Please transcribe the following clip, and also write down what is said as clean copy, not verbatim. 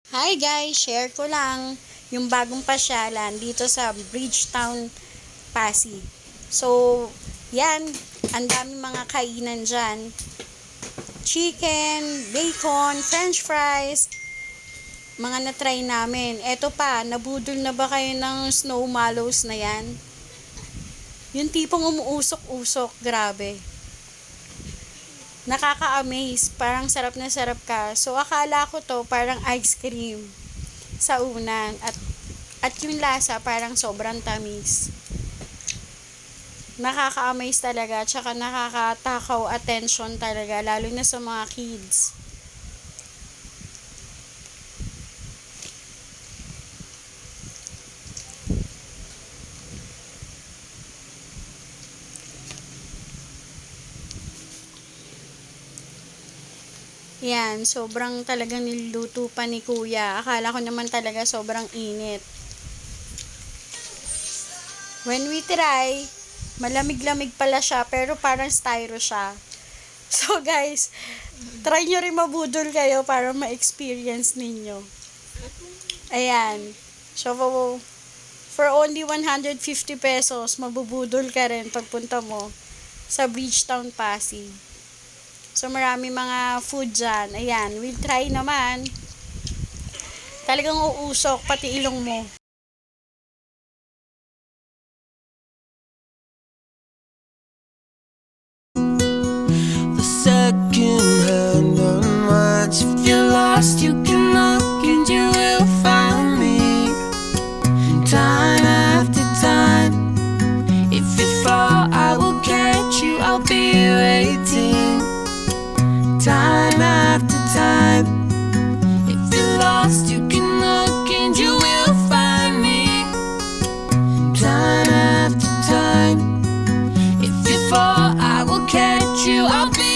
Hi guys, share ko lang yung bagong pasyalan dito sa Bridgetown, Pasig. So, yan, ang daming mga kainan dyan. Chicken, bacon, french fries, mga na-try namin. Eto pa, nabudol na ba kayo ng snow mallows na yan? Yung tipong umuusok-usok, grabe. Nakaka-amaze, parang sarap na sarap ka. So, akala ko to parang ice cream sa una. At yung lasa parang sobrang tamis. Nakaka-amaze talaga, tsaka nakakatakaw attention talaga, lalo na sa mga kids. Yan, sobrang talagang niluto pa ni kuya. Akala ko naman talaga sobrang init. When we try, malamig-lamig pala siya, pero parang styro siya. So guys, try nyo rin mabudol kayo para ma-experience ninyo. Ayan. So, for only 150 pesos, mabubudol ka rin pagpunta mo sa Bridgetown, Pasig. So, marami mga food dyan. Ayan, we'll try naman. Talagang uusok, pati ilong mo. The second hand unwinds. If you're lost, you can look and you will find me. Time after time. If you fall, I will catch you. I'll be waiting. Time after time. If you're lost, you can look and you will find me. Time after time. If you fall, I will catch you. I'll be